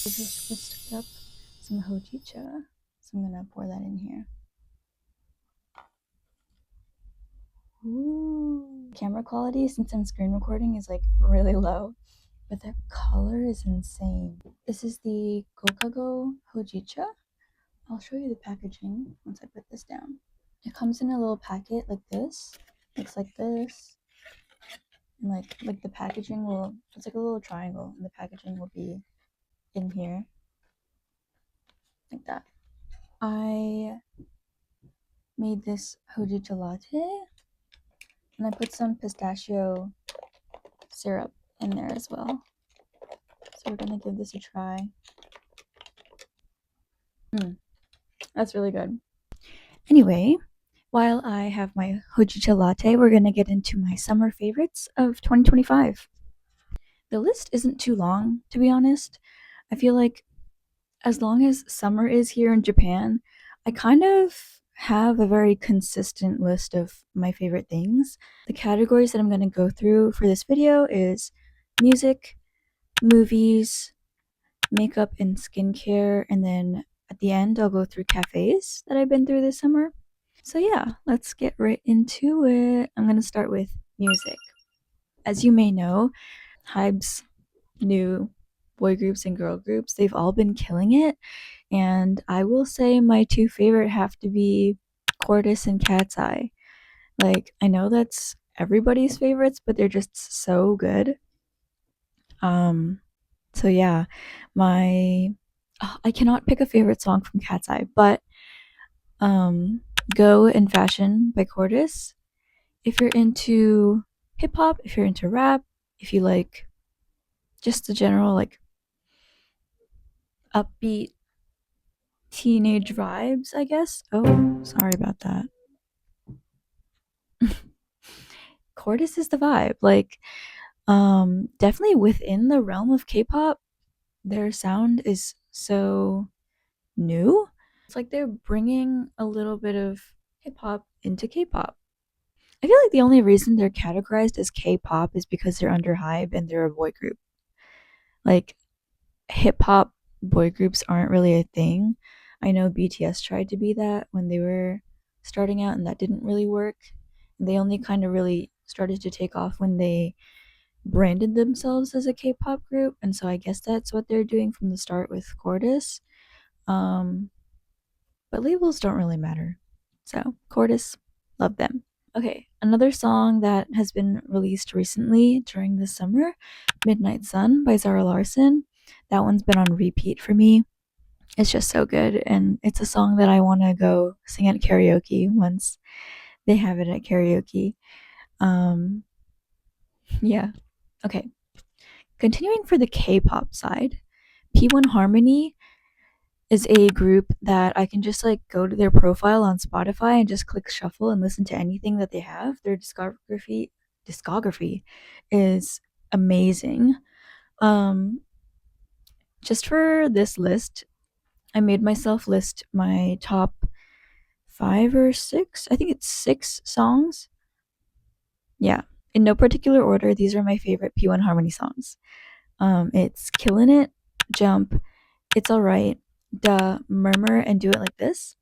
I just whisked up some hojicha, so I'm gonna pour that in here. Ooh. Camera quality, since I'm screen recording, is like really low, but the color is insane. This is the Gokago Hojicha. I'll show you the packaging once I put this down. It comes in a little packet like this. Looks like this. And like the packaging will, it's like a little triangle, and the packaging will be in here. Like that. I made this hojicha latte, and I put some pistachio syrup in there as well. So we're gonna give this a try. That's really good. Anyway, while I have my hojicha latte, we're gonna get into my summer favorites of 2025. The list isn't too long, to be honest. I feel like as long as summer is here in Japan, I kind of have a very consistent list of my favorite things. The categories that I'm going to go through for this video is music, movies, makeup and skincare, and then at the end I'll go through cafes that I've been through this summer. So yeah, let's get right into it. I'm going to start with music. As you may know, Hybe's new boy groups and girl groups, they've all been killing it. And I will say my two favorite have to be Cordis and Cat's Eye. Like, I know that's everybody's favorites, but they're just so good. So yeah, I cannot pick a favorite song from Cat's Eye, but Go and Fashion by Cordis. If you're into hip hop, if you're into rap, if you like just the general like upbeat teenage vibes, I guess. Oh, sorry about that. Cordis is the vibe. Like, definitely within the realm of K-pop, their sound is so new. It's like they're bringing a little bit of hip hop into K-pop. I feel like the only reason they're categorized as K-pop is because they're under Hybe and they're a boy group. Like, hip hop boy groups aren't really a thing. I know BTS tried to be that when they were starting out, and that didn't really work. They only kind of really started to take off when they branded themselves as a K-pop group, and so I guess that's what they're doing from the start with Cordis. But labels don't really matter. So Cordis, love them. Okay, another song that has been released recently during the summer, Midnight Sun by Zara Larsson. That one's been on repeat for me. It's just so good, and it's a song that I want to go sing at karaoke once they have it at karaoke. Yeah. Okay. Continuing for the K-pop side, P1 Harmony is a group that I can just like go to their profile on Spotify and just click shuffle and listen to anything that they have. Their discography is amazing. Um just for this list, I made myself list my top 5 or 6. I think it's 6 songs. Yeah, in no particular order, these are my favorite P1 Harmony songs. It's Killin' It, Jump, It's Alright, Duh, Murmur, and Do It Like This.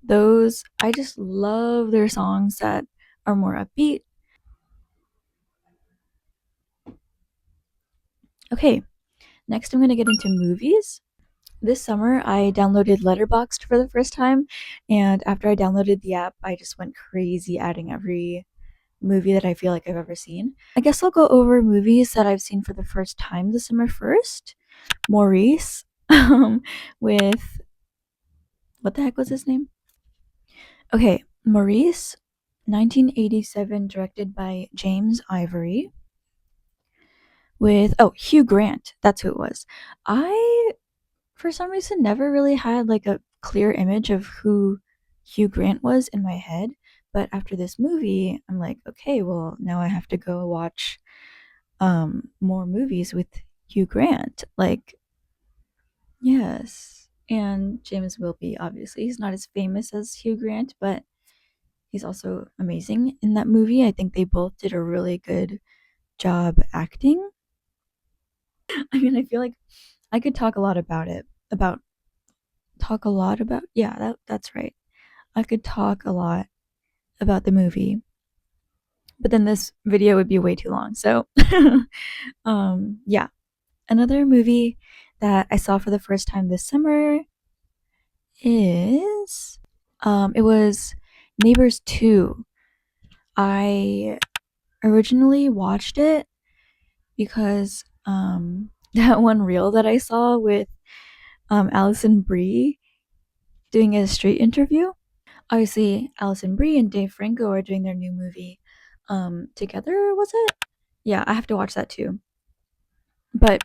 Those, I just love their songs that are more upbeat. Okay, next I'm going to get into movies. This summer, I downloaded Letterboxd for the first time, and after I downloaded the app, I just went crazy adding every movie that I feel like I've ever seen. I guess I'll go over movies that I've seen for the first time this summer first. Maurice, with what the heck was his name? Okay, Maurice, 1987, directed by James Ivory. With Hugh Grant, that's who it was. I, for some reason, never really had like a clear image of who Hugh Grant was in my head, but after this movie, I'm like, okay, well, now I have to go watch more movies with Hugh Grant. Like, yes. And James will be, obviously. He's not as famous as Hugh Grant, but he's also amazing in that movie. I think they both did a really good job acting. I mean, I feel like I could talk a lot about it. Yeah, that's right. I could talk a lot about the movie, but then this video would be way too long. So, yeah. Another movie that I saw for the first time this summer is it was Neighbors 2. I originally watched it because that one reel that I saw with Alison Brie doing a street interview. Obviously, Alison Brie and Dave Franco are doing their new movie together, was it? Yeah, I have to watch that too. But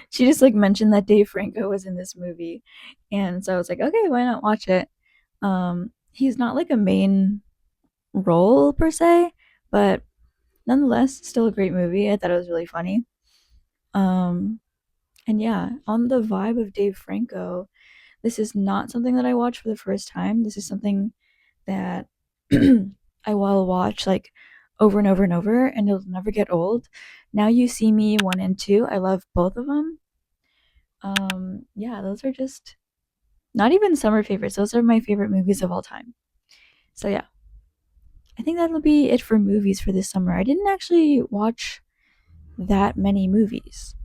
she just like mentioned that Dave Franco was in this movie, and so I was like, okay, why not watch it? He's not like a main role per se, but nonetheless, still a great movie. I thought it was really funny. Um, and yeah, on the vibe of Dave Franco, this is not something that I watched for the first time. This is something that I will watch like over and over and over, and it'll never get old. Now You See Me 1 and 2, I love both of them. Yeah, those are just not even summer favorites. Those are my favorite movies of all time. So yeah, I think that'll be it for movies for this summer. I didn't actually watch that many movies.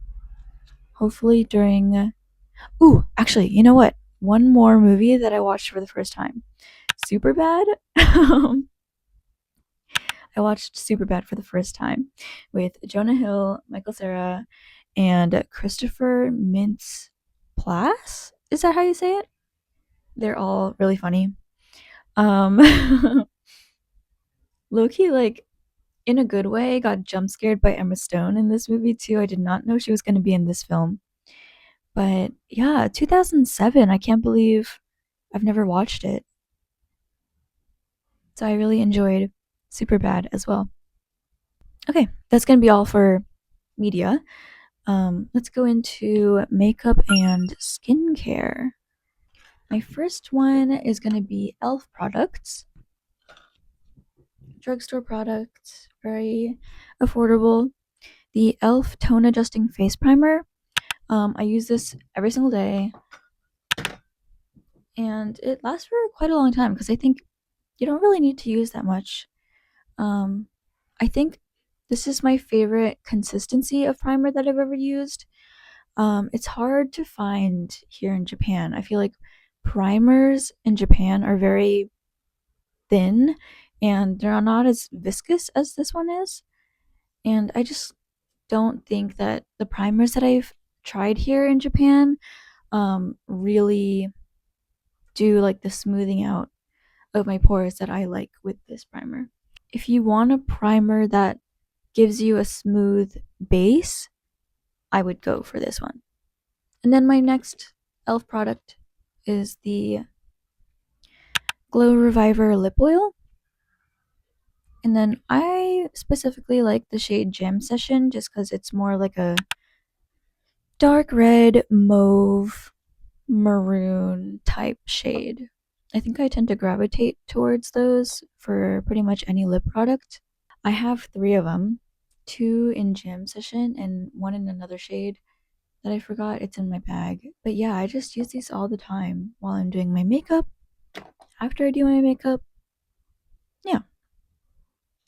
Hopefully during ooh, actually, you know what? One more movie that I watched for the first time. Superbad. I watched Superbad for the first time with Jonah Hill, Michael Cera, and Christopher Mintz-Plasse. Is that how you say it? They're all really funny. Loki, like in a good way, got jump scared by Emma Stone in this movie too. I did not know she was going to be in this film. But yeah, 2007. I can't believe I've never watched it. So I really enjoyed Superbad as well. Okay, that's going to be all for media. Let's go into makeup and skincare. My first one is going to be e.l.f. products. Drugstore products, very affordable. The e.l.f. Tone Adjusting Face Primer. I use this every single day, and it lasts for quite a long time because I think you don't really need to use that much. I think this is my favorite consistency of primer that I've ever used. It's hard to find here in Japan. I feel like primers in Japan are very thin and they're not as viscous as this one is. And I just don't think that the primers that I've tried here in Japan really do like the smoothing out of my pores that I like with this primer. If you want a primer that gives you a smooth base, I would go for this one. And then my next e.l.f. product is the Glow Reviver Lip Oil. And then I specifically like the shade Jam Session just because it's more like a dark red, mauve, maroon type shade. I think I tend to gravitate towards those for pretty much any lip product. I have 3 of them, 2 in Jam Session and 1 in another shade that I forgot. It's in my bag. But yeah, I just use these all the time while I'm doing my makeup. After I do my makeup, yeah,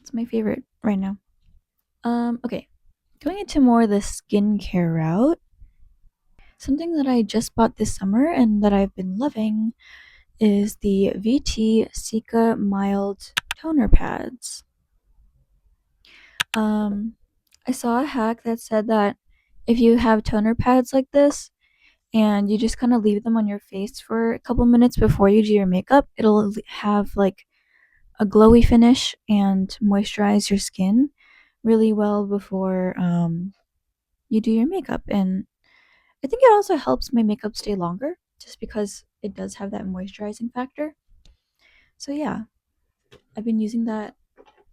it's my favorite right now. Okay, going into more the skincare route, something that I just bought this summer and that I've been loving is the VT Cica Mild Toner Pads. I saw a hack that said that if you have toner pads like this and you just kind of leave them on your face for a couple minutes before you do your makeup, it'll have like a glowy finish and moisturize your skin really well before you do your makeup. And I think it also helps my makeup stay longer just because it does have that moisturizing factor. So yeah, I've been using that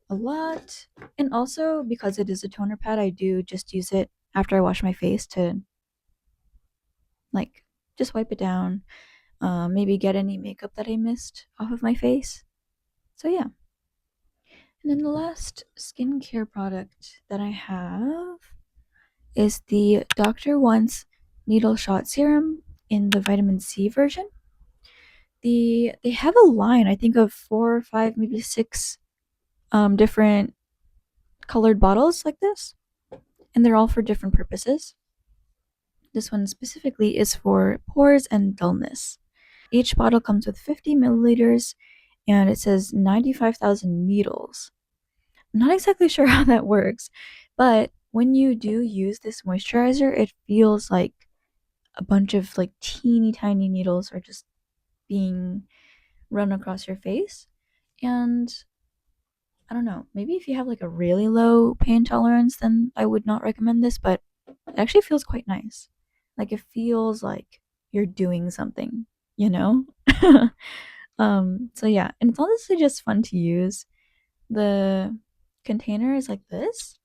a lot. And also because it is a toner pad, I do just use it after I wash my face to like just wipe it down, maybe get any makeup that I missed off of my face. So yeah. And then the last skincare product that I have is the Dr. Once needle shot serum in the vitamin C version. They have a line, I think, of 4 or 5, maybe 6 different colored bottles like this, and they're all for different purposes. This one specifically is for pores and dullness. Each bottle comes with 50 milliliters and it says 95,000 needles. I'm not exactly sure how that works, but when you do use this moisturizer, it feels like a bunch of like teeny tiny needles are just being run across your face. And I don't know, maybe if you have like a really low pain tolerance, then I would not recommend this, but it actually feels quite nice. Like it feels like you're doing something, you know? So yeah, and it's honestly just fun to use. The container is like this.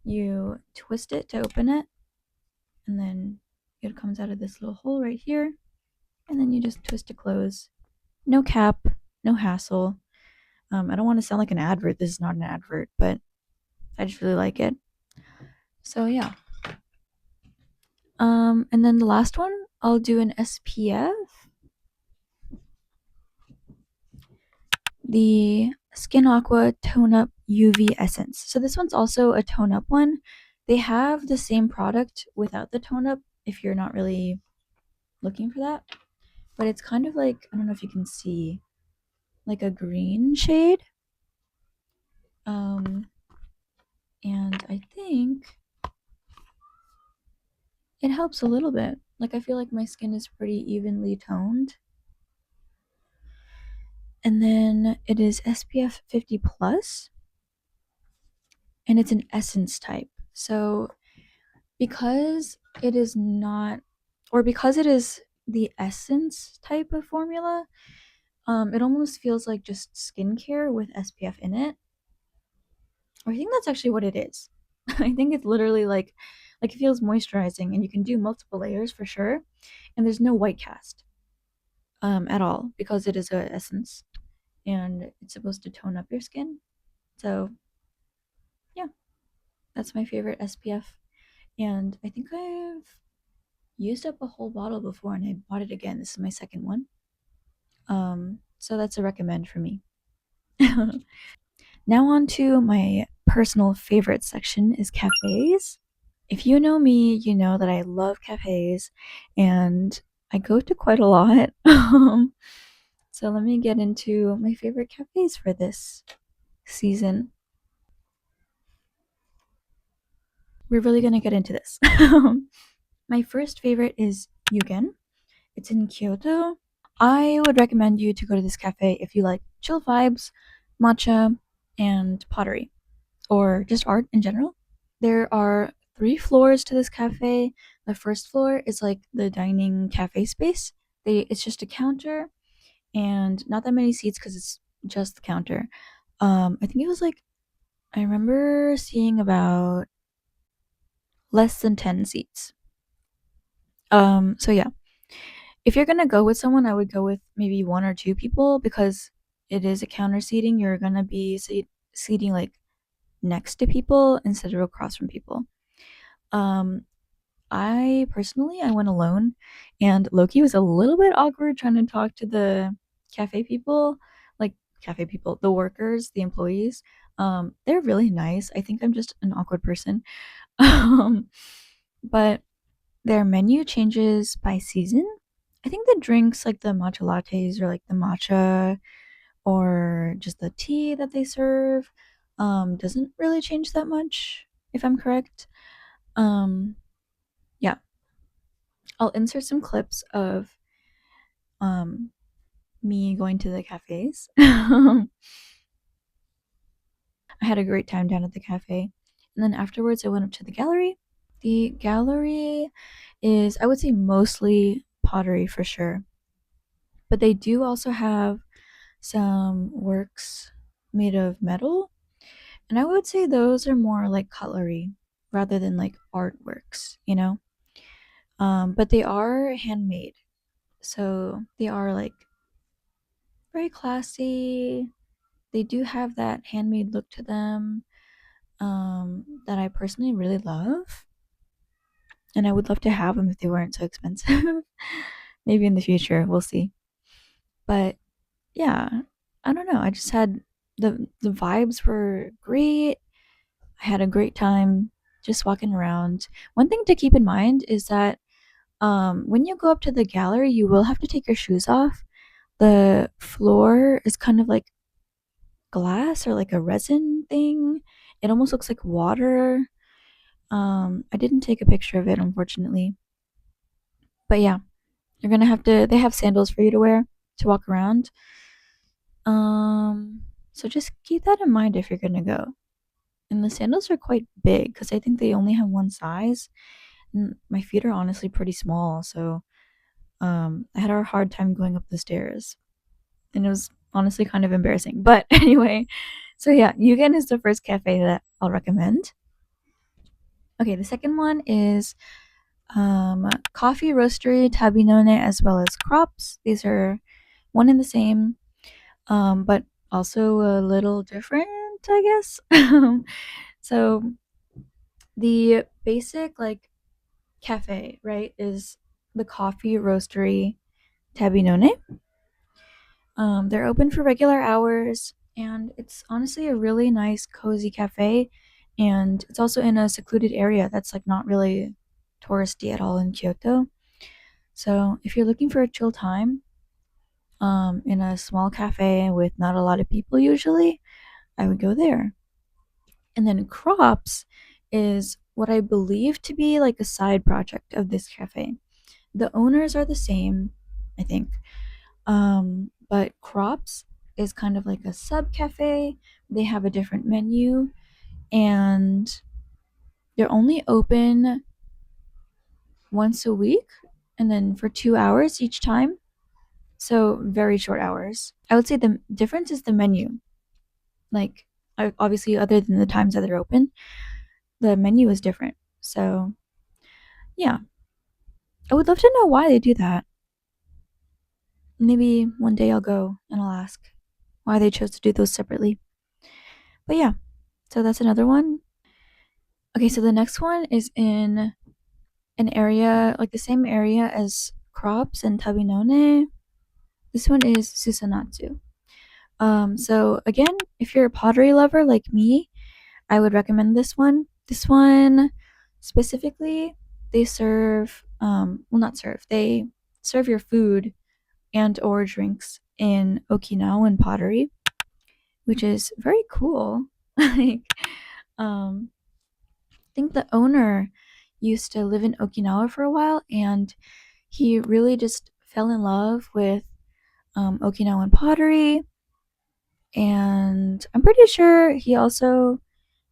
You twist it to open it, and then it comes out of this little hole right here, and then you just twist to close. No cap, no hassle. I don't want to sound like an advert. This is not an advert, but I just really like it. So yeah. And then the last one, I'll do an SPF. The Skin Aqua Tone Up UV Essence. So this one's also a tone up one. They have the same product without the tone up if you're not really looking for that. But it's kind of like, I don't know if you can see, like a green shade. And I think it helps a little bit. Like I feel like my skin is pretty evenly toned. And then it is SPF 50 plus, and it's an essence type. So because it is not, or because it is the essence type of formula, it almost feels like just skincare with SPF in it. Or I think that's actually what it is. I think it's literally like it feels moisturizing, and you can do multiple layers for sure. And there's no white cast at all because it is a essence and it's supposed to tone up your skin. So yeah, that's my favorite SPF. And I think I've used up a whole bottle before and I bought it again. This is my second one. So that's a recommend for me. Now on to my personal favorite section is cafes. If you know me, you know that I love cafes and I go to quite a lot. So let me get into my favorite cafes for this season. We're really gonna get into this. My first favorite is Yugen. It's in Kyoto. I would recommend you to go to this cafe if you like chill vibes, matcha, and pottery, or just art in general. There are 3 floors to this cafe. The first floor is like the dining cafe space. It's just a counter and not that many seats because it's just the counter. I think it was like I remember seeing about less than 10 seats. So yeah, if you're gonna go with someone, I would go with maybe 1 or 2 people because it is a counter seating. You're gonna be seating like next to people instead of across from people. Um, I personally I went alone, and Loki was a little bit awkward trying to talk to the cafe people, like cafe people, the workers, the employees. They're really nice. I think I'm just an awkward person. Um, but their menu changes by season. I think the drinks, like the matcha lattes or like the matcha or just the tea that they serve, doesn't really change that much, if I'm correct. Yeah, I'll insert some clips of um me going to the cafes. I had a great time down at the cafe. And then afterwards I went up to the gallery. The gallery is, I would say, mostly pottery for sure. But they do also have some works made of metal. And I would say those are more like cutlery rather than like artworks, you know? But they are handmade. So they are like very classy. They do have that handmade look to them. that I personally really love, and I would love to have them if they weren't so expensive. Maybe in the future, we'll see. But yeah, I don't know. I just had the vibes were great. I had a great time just walking around. One thing to keep in mind is that when you go up to the gallery, you will have to take your shoes off. The floor is kind of like glass or like a resin thing. It almost looks like water. I didn't take a picture of it, unfortunately. But yeah, you're gonna have to. They have sandals for you to wear to walk around. So just keep that in mind if you're gonna go. And the sandals are quite big because I think they only have one size. And my feet are honestly pretty small, so I had a hard time going up the stairs, and it was honestly kind of embarrassing. But anyway, so yeah, Yugen is the first cafe that I'll recommend. Okay, the second one is coffee roastery Tabinone as well as crops. These are one and the same, but also a little different, I guess. So the basic like cafe, right, is the coffee roastery Tabinone. They're open for regular hours, and it's honestly a really nice, cozy cafe. And it's also in a secluded area that's like not really touristy at all in Kyoto. So if you're looking for a chill time, in a small cafe with not a lot of people usually, I would go there. And then Crops is what I believe to be like a side project of this cafe. The owners are the same, I think. But Crops is kind of like a sub cafe. They have a different menu, and they're only open once a week and then for 2 hours each time. So very short hours. I would say the difference is the menu. Like, obviously, other than the times that they're open, the menu is different. So, yeah, I would love to know why they do that. Maybe one day I'll go and I'll ask why they chose to do those separately. But yeah, so that's another one. Okay, so the next one is in an area, like the same area as Crops and Tabinone. This one is Susanatsu. So again, if you're a pottery lover like me, I would recommend this one. This one specifically, they serve, well, not serve, they serve your food and or drinks in Okinawan pottery, which is very cool. Like, I think the owner used to live in Okinawa for a while, and he really just fell in love with Okinawan pottery. And I'm pretty sure he also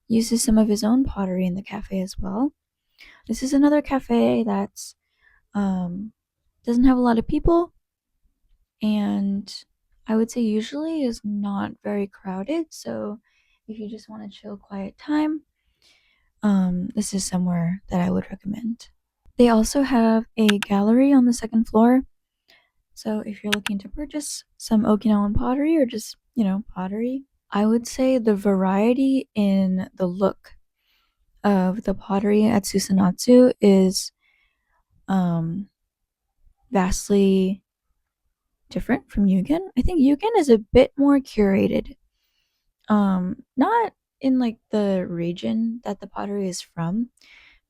uses some of his own pottery in the cafe as well. This is another cafe that's doesn't have a lot of people, and I would say usually is not very crowded. So if you just want a chill, quiet time, this is somewhere that I would recommend. They also have a gallery on the second floor. So if you're looking to purchase some Okinawan pottery or just, pottery, I would say the variety in the look of the pottery at Susanatsu is um, vastly different from Yugen. I think Yugen is a bit more curated. Not in like the region that the pottery is from,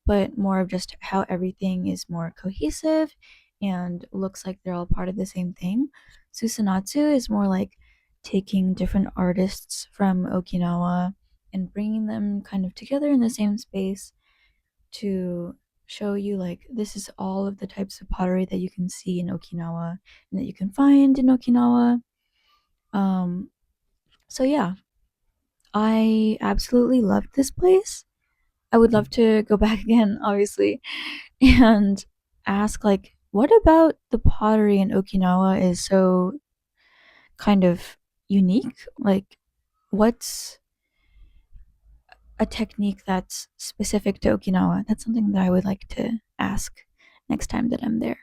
but more of just how everything is more cohesive and looks like they're all part of the same thing. Susanatsu is more like taking different artists from Okinawa and bringing them kind of together in the same space to show you like this is all of the types of pottery that you can see in Okinawa and that you can find in Okinawa. So yeah, I absolutely loved this place. I would love to go back again, obviously, and ask like what about the pottery in Okinawa is so kind of unique? Like what's a technique that's specific to Okinawa? That's something that I would like to ask next time that I'm there.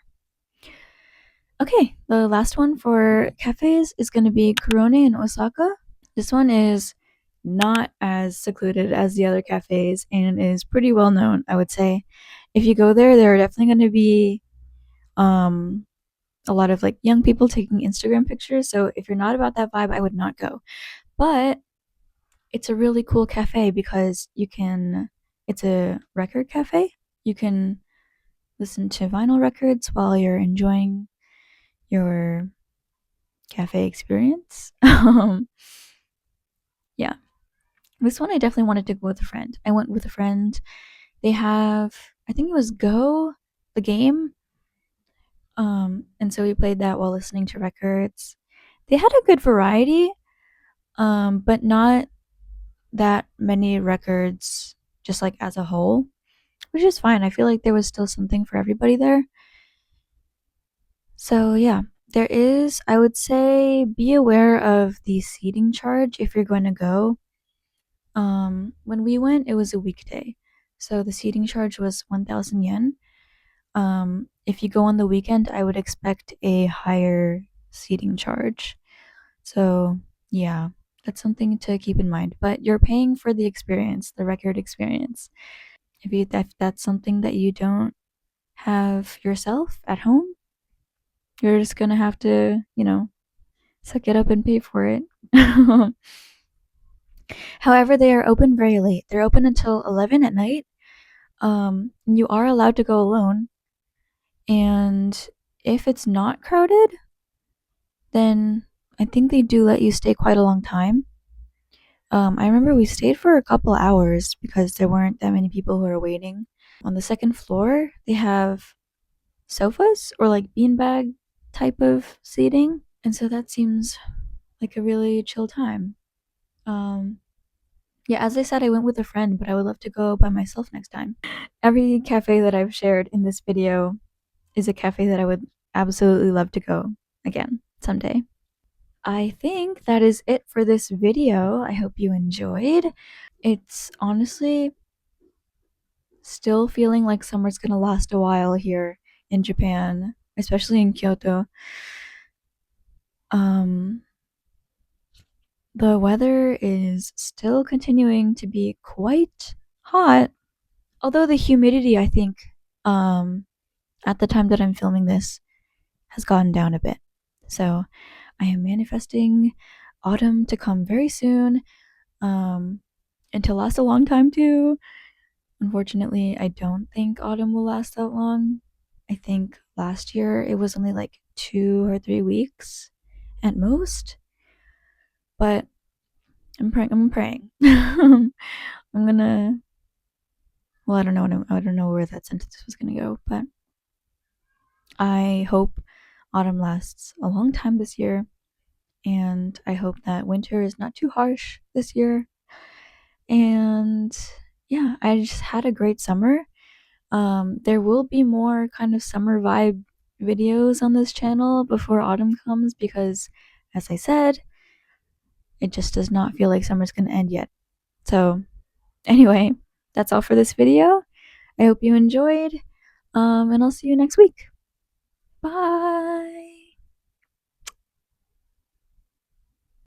Okay, the last one for cafes is going to be Kurone in Osaka. This one is not as secluded as the other cafes and is pretty well known, I would say. If you go there, there are definitely going to be a lot of like young people taking Instagram pictures. So if you're not about that vibe, I would not go. But it's a really cool cafe because it's a record cafe. You can listen to vinyl records while you're enjoying your cafe experience. Yeah. This one I definitely wanted to go with a friend. I went with a friend. They have, I think it was Go, the game. And so we played that while listening to records. They had a good variety, but not that many records just like as a whole, which is fine. I feel like there was still something for everybody there. So yeah, there is, I would say, be aware of the seating charge if you're going to go. When we went, it was a weekday. So the seating charge was 1,000 yen. If you go on the weekend, I would expect a higher seating charge. So, yeah, that's something to keep in mind. But you're paying for the experience, the record experience. If that's something that you don't have yourself at home, you're just gonna have to, suck it up and pay for it. However, they are open very late. They're open until 11 at night. You are allowed to go alone. And if it's not crowded, then I think they do let you stay quite a long time. I remember we stayed for a couple hours because there weren't that many people who were waiting. On the second floor, they have sofas or like beanbag type of seating. And so that seems like a really chill time. Um, yeah, as I said, I went with a friend, but I would love to go by myself next time. Every cafe that I've shared in this video is a cafe that I would absolutely love to go again someday. I think that is it for this video. I hope you enjoyed. It's honestly still feeling like summer's gonna last a while here in Japan, especially in Kyoto. Um, the weather is still continuing to be quite hot, although the humidity, I think, at the time that I'm filming this, has gone down a bit. So I am manifesting autumn to come very soon, and to last a long time too. Unfortunately, I don't think autumn will last that long. I think last year it was only like 2 or 3 weeks at most. But I'm praying. I'm praying. I'm gonna. Well, I don't know. I don't know where that sentence was gonna go, but I hope autumn lasts a long time this year, and I hope that winter is not too harsh this year. And yeah, I just had a great summer. There will be more kind of summer vibe videos on this channel before autumn comes because, as I said, it just does not feel like summer's gonna end yet. So, anyway, that's all for this video. I hope you enjoyed, and I'll see you next week. Bye!